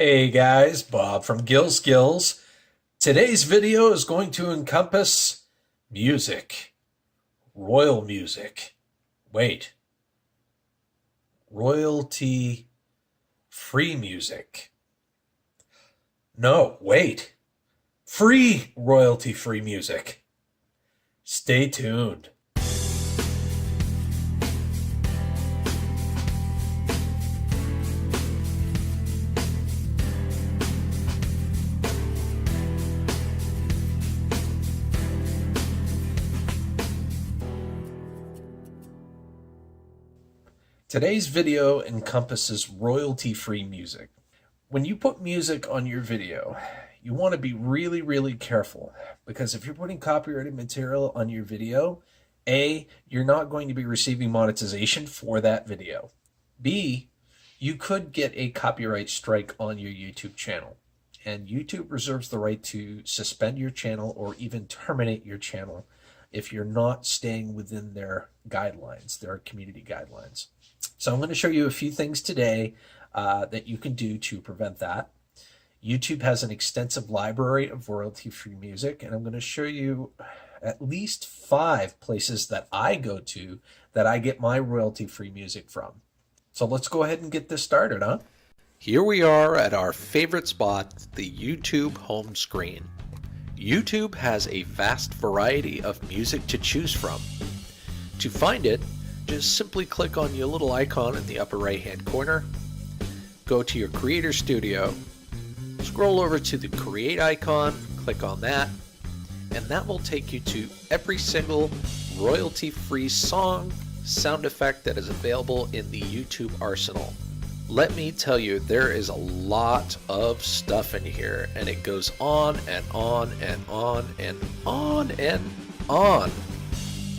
Hey guys, Bob from Skillz. Today's video is going to encompass music, royal music. Wait, royalty free music. No, wait, free royalty free music. Stay tuned. Today's video encompasses royalty-free music. When you put music on your video, you want to be really careful, because if you're putting copyrighted material on your video, A, you're not going to be receiving monetization for that video. B, you could get a copyright strike on your YouTube channel, and YouTube reserves the right to suspend your channel or even terminate your channel if you're not staying within their guidelines, their community guidelines. So I'm going to show you a few things today that you can do to prevent that. YouTube has an extensive library of royalty-free music, and I'm going to show you at least 5 places that I go to that I get my royalty-free music from. So let's go ahead and get this started, huh? Here we are at our favorite spot, the YouTube home screen. YouTube has a vast variety of music to choose from. To find it, just simply click on your little icon in the upper right hand corner, go to your Creator Studio, scroll over to the Create icon, click on that, and that will take you to every single royalty-free song, sound effect that is available in the YouTube arsenal. Let me tell you, there is a lot of stuff in here, and it goes on and on and on and on and on.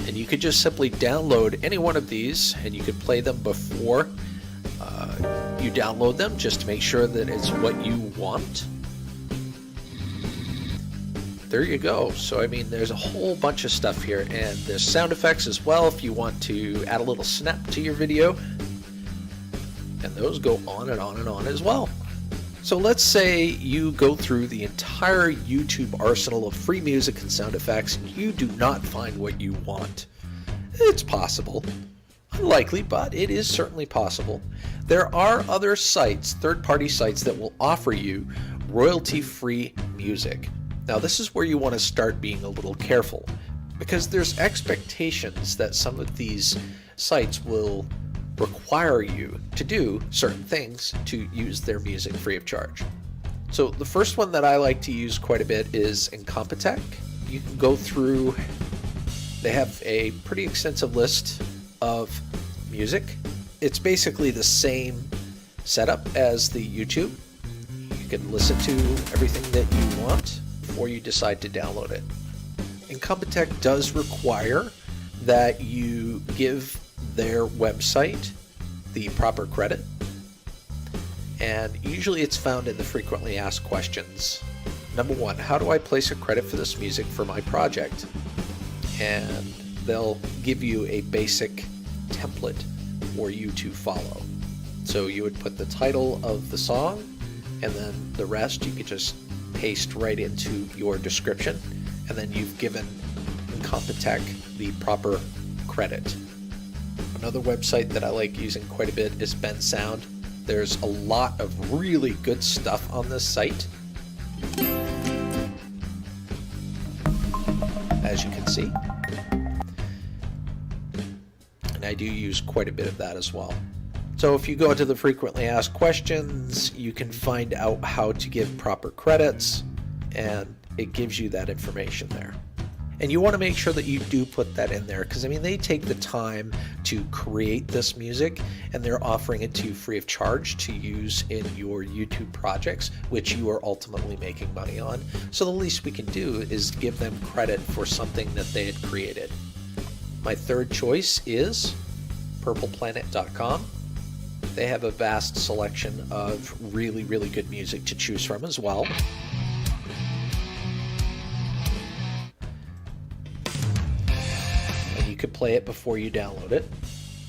And you could just simply download any one of these, and you could play them before you download them, just to make sure that it's what you want. There you go. So I mean, there's a whole bunch of stuff here, and there's sound effects as well if you want to add a little snap to your video, and those go on and on and on as well. So let's say you go through the entire YouTube arsenal of free music and sound effects and you do not find what you want. It's possible. Unlikely, but it is certainly possible. There are other sites, third-party sites, that will offer you royalty-free music. Now this is where you want to start being a little careful, because there's expectations that some of these sites will require you to do certain things to use their music free of charge. So the first one that I like to use quite a bit is Incompetech. You can go through, they have a pretty extensive list of music. It's basically the same setup as the YouTube. You can listen to everything that you want before you decide to download it. Incompetech does require that you give their website the proper credit, and usually it's found in the frequently asked questions. Number 1, how do I place a credit for this music for my project? And they'll give you a basic template for you to follow. So you would put the title of the song, and then the rest you could just paste right into your description, and then you've given Incompetech the proper credit. Another website that I like using quite a bit is Sound. There's a lot of really good stuff on this site, as you can see. And I do use quite a bit of that as well. So if you go to the frequently asked questions, you can find out how to give proper credits, and it gives you that information there. And you want to make sure that you do put that in there, because I mean, they take the time to create this music, and they're offering it to you free of charge to use in your YouTube projects, which you are ultimately making money on. So the least we can do is give them credit for something that they had created. My third choice is purpleplanet.com. They have a vast selection of really good music to choose from as well. You could play it before you download it.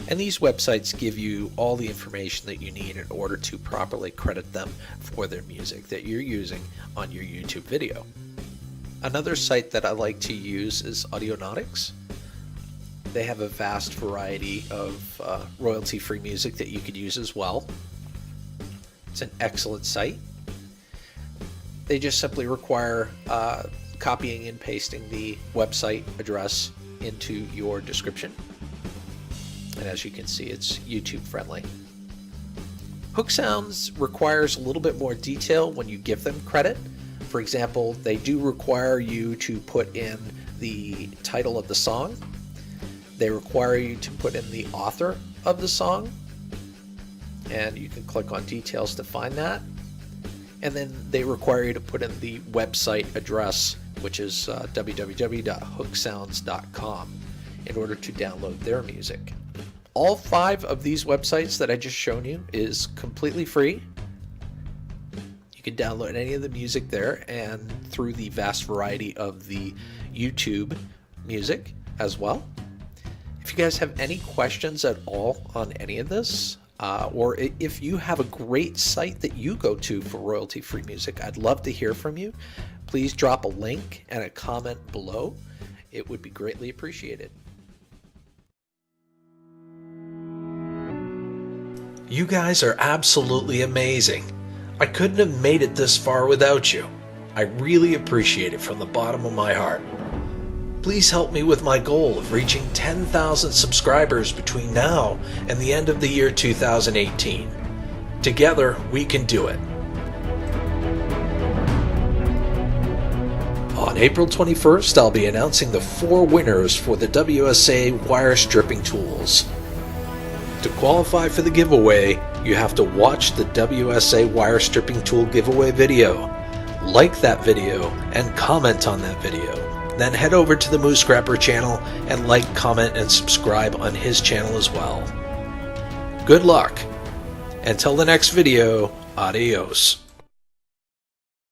And these websites give you all the information that you need in order to properly credit them for their music that you're using on your YouTube video. Another site that I like to use is Audionautics. They have a vast variety of royalty-free music that you could use as well. It's an excellent site. They just simply require copying and pasting the website address into your description. And as you can see, it's YouTube friendly. Hook Sounds requires a little bit more detail when you give them credit. For example, they do require you to put in the title of the song. They require you to put in the author of the song. And you can click on details to find that. And then they require you to put in the website address, which is www.hooksounds.com, in order to download their music. All 5 of these websites that I just shown you is completely free. You can download any of the music there and through the vast variety of the YouTube music as well. If you guys have any questions at all on any of this, or if you have a great site that you go to for royalty-free music, I'd love to hear from you. Please drop a link and a comment below. It would be greatly appreciated. You guys are absolutely amazing. I couldn't have made it this far without you. I really appreciate it from the bottom of my heart. Please help me with my goal of reaching 10,000 subscribers between now and the end of the year 2018. Together, we can do it. On April 21st, I'll be announcing the 4 winners for the WSA wire stripping tools. To qualify for the giveaway, you have to watch the WSA wire stripping tool giveaway video, like that video, and comment on that video. Then head over to the Moose Scrapper channel and like, comment, and subscribe on his channel as well. Good luck. Until the next video, adios.